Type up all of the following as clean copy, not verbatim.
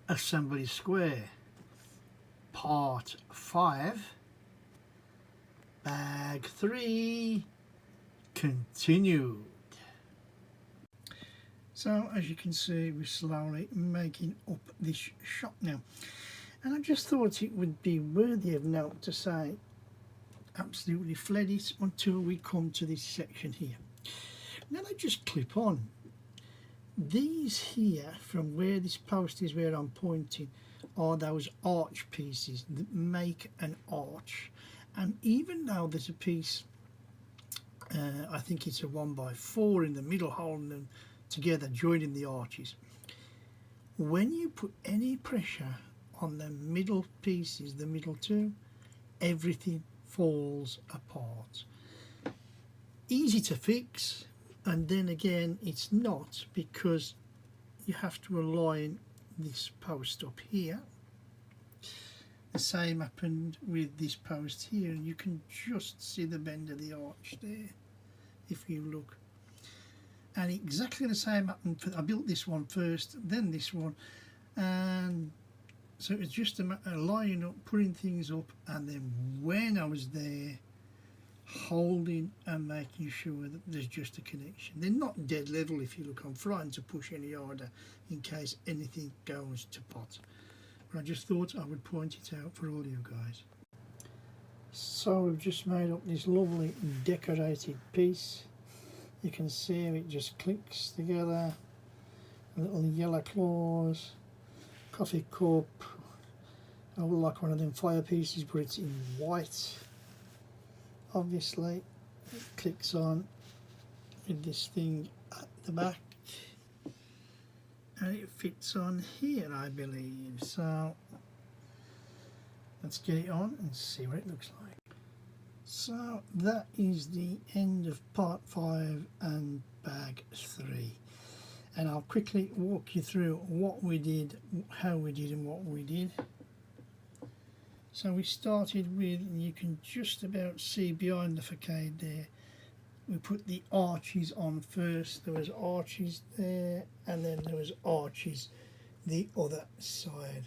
Assembly Square, Part 5, Bag 3, continued. So as you can see, we're slowly making up this shop now, and I just thought it would be worthy of note to say absolutely fled it until we come to this section here. Now they just clip on. These here, from where this post is where I'm pointing, are those arch pieces that make an arch. And even though there's a piece, I think it's a 1x4 in the middle holding them together, joining the arches, when you put any pressure on the middle pieces, the middle two, everything falls apart. Easy to fix, and then again it's not, because you have to align this post up here. The same happened with this post here, and you can just see the bend of the arch there if you look. And exactly the same happened for, I built this one first, then this one, and so it's just a matter of lining up, putting things up, and then when I was there, holding and making sure that there's just a connection. They're not dead level if you look. I'm trying to push any harder in case anything goes to pot. But I just thought I would point it out for all you guys. So we've just made up this lovely decorated piece. You can see how it just clicks together. Little yellow claws, coffee cup. I would like one of them fire pieces, but it's in white. Obviously it clicks on with this thing at the back, and it fits on here, I believe. So let's get it on and see what it looks like. So that is the end of part 5 and bag 3, and I'll quickly walk you through what we did, how we did and what we did. So we started with, and you can just about see behind the facade there, we put the arches on first. There was arches there, and then there was arches the other side.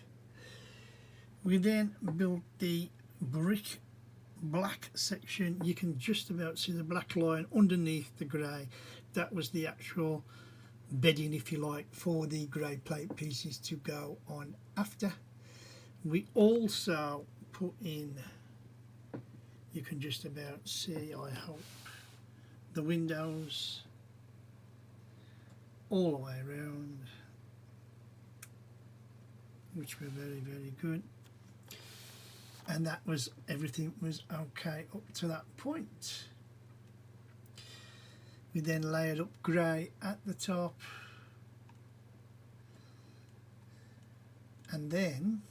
We then built the brick black section. You can just about see the black line underneath the grey. That was the actual bedding, if you like, for the grey plate pieces to go on after. We also put in, you can just about see, I hope, the windows all the way around, which were very, very good. And that was, everything was okay up to that point. We then layered up grey at the top, and then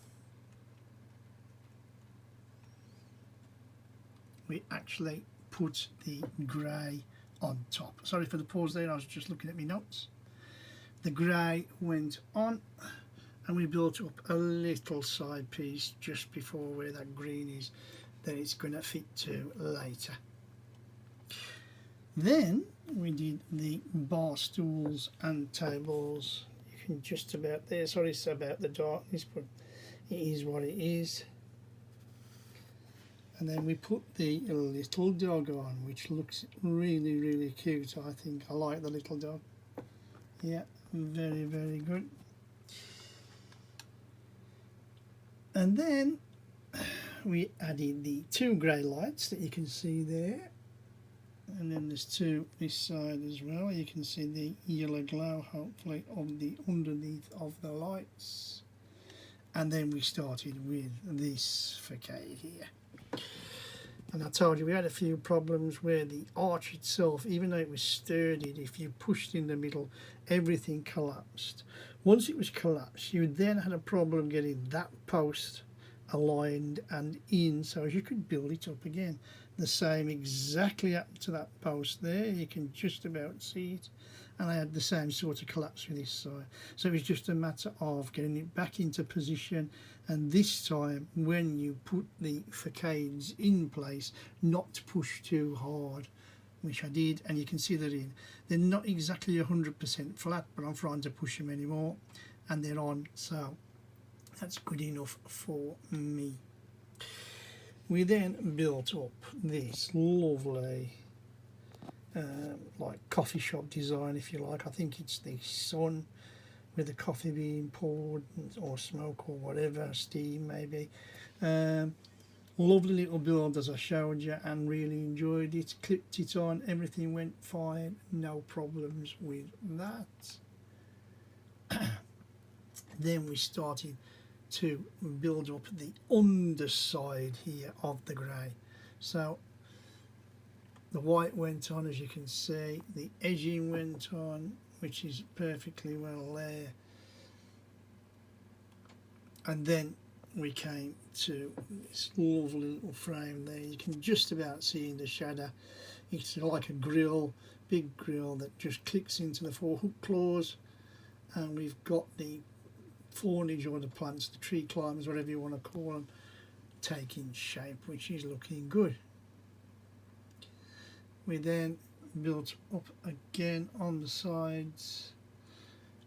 we actually put the grey on top. Sorry for the pause there, I was just looking at my notes. The grey went on, and we built up a little side piece just before where that green is that it's going to fit to later. Then we did the bar stools and tables. You can just about there, sorry it's about the darkness, but it is what it is. And then we put the little dog on, which looks really, really cute. I think I like the little dog. Yeah, very, very good. And then we added the 2 grey lights that you can see there. And then there's 2 this side as well. You can see the yellow glow, hopefully, of the underneath of the lights. And then we started with this facade here. And I told you we had a few problems where the arch itself, even though it was sturdy, if you pushed in the middle, everything collapsed. Once it was collapsed, you then had a problem getting that post aligned and in, so as you could build it up again. The same exactly happened to that post there. You can just about see it. And I had the same sort of collapse with this side. So it was just a matter of getting it back into position, and this time when you put the facades in place, not to push too hard, which I did, and you can see they're not exactly 100% flat, but I'm trying to push them anymore, and they're on. So That's good enough for me. We then built up this lovely like coffee shop design, if you like. I think it's the sun with the coffee being poured or smoke or whatever, steam maybe. Lovely little build as I showed you, and really enjoyed it. Clipped it on, everything went fine, no problems with that. Then we started to build up the underside here of the grey. So the white went on, as you can see, the edging went on, which is perfectly well there. And then we came to this lovely little frame there. You can just about see in the shadow. It's like a grill, big grill that just clicks into the 4 hook claws, and we've got the foliage or the plants, the tree climbers, whatever you want to call them, taking shape, which is looking good. We then built up again on the sides.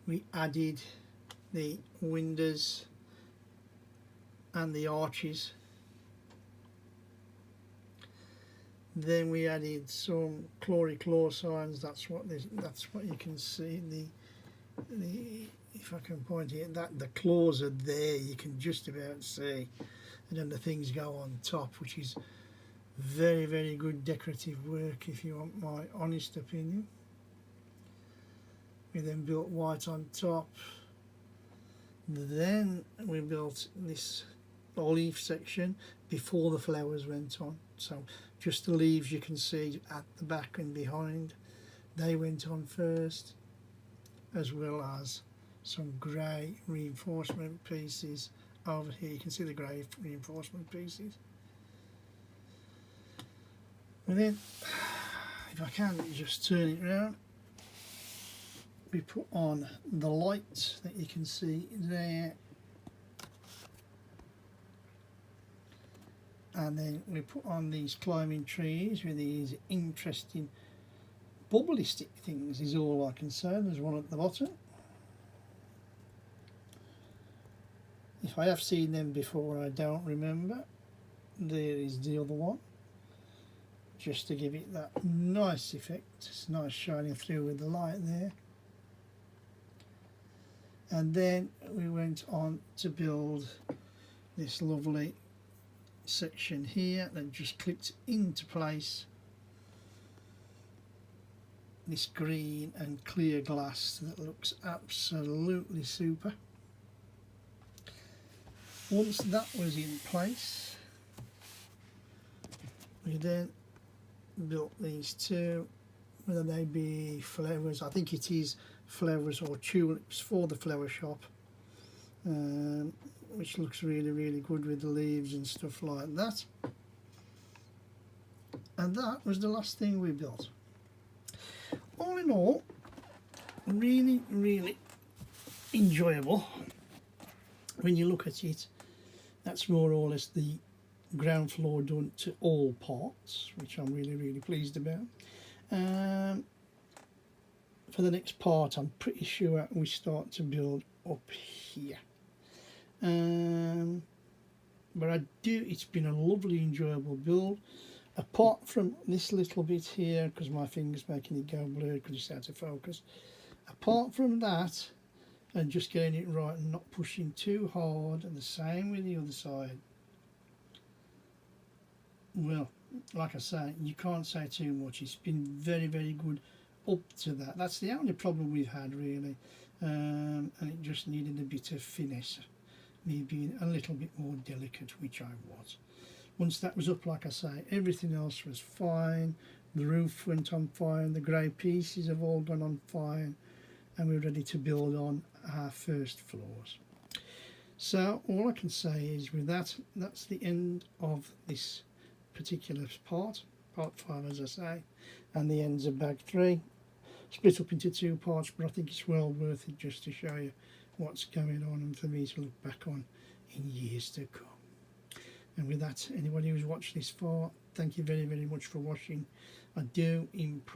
We added the windows and the arches. Then we added some clawy claw signs. That's what you can see. The if I can point it, that the claws are there. You can just about see, and then the things go on top, which is very, very good decorative work, if you want my honest opinion. We then built white on top. Then we built this leaf section before the flowers went on. So just the leaves you can see at the back and behind, they went on first, as well as some grey reinforcement pieces over here. You can see the grey reinforcement pieces. And then, if I can just turn it around, we put on the lights that you can see there, and then we put on these climbing trees with these interesting bubbly stick things, is all I can say. There's one at the bottom. If I have seen them before, I don't remember. There is the other one, just to give it that nice effect. It's nice shining through with the light there. And then we went on to build this lovely section here that just clicked into place. This green and clear glass that looks absolutely super. Once that was in place, we then built these two, whether they be flowers, I think it is flowers or tulips for the flower shop, which looks really, really good with the leaves and stuff like that. And that was the last thing we built. All in all, really, really enjoyable. When you look at it, that's more or less the ground floor done to all parts, which I'm really, really pleased about. For the next part, I'm pretty sure we start to build up here. But it's been a lovely, enjoyable build. Apart from this little bit here, because my finger's making it go blurred because it's out of focus. Apart from that, and just getting it right and not pushing too hard, and the same with the other side. Well, like I say, you can't say too much. It's been very, very good up to that. That's the only problem we've had, really, and it just needed a bit of finesse, me being a little bit more delicate, which I was. Once that was up, like I say, everything else was fine. The roof went on fine, the grey pieces have all gone on fine, and we're ready to build on our first floors. So all I can say is, with that, that's the end of this particular part 5, as I say, and the ends of bag 3, split up into 2 parts, but I think it's well worth it just to show you what's going on and for me to look back on in years to come. And with that, anybody who's watched this far, thank you very, very much for watching. I do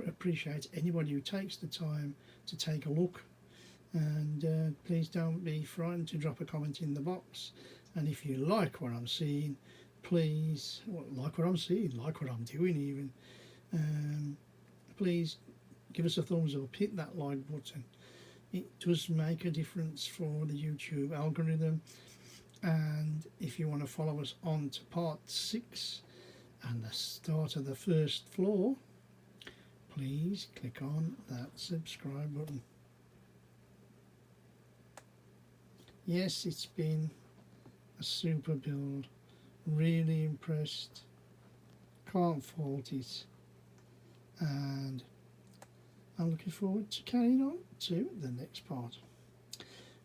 appreciate anybody who takes the time to take a look and please don't be frightened to drop a comment in the box. And if you like what I'm seeing, please, well, like what I'm seeing, like what I'm doing even, please give us a thumbs up, hit that like button. It does make a difference for the YouTube algorithm. And if you want to follow us on to part 6 and the start of the first floor, please click on that subscribe button. Yes, it's been a super build, really impressed, can't fault it, and I'm looking forward to carrying on to the next part.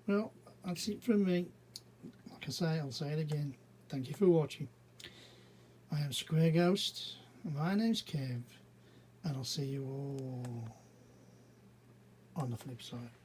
Well, that's it from me. Like I say, I'll say it again, thank you for watching. I am Square Ghost, my name's Kev, and I'll see you all on the flip side.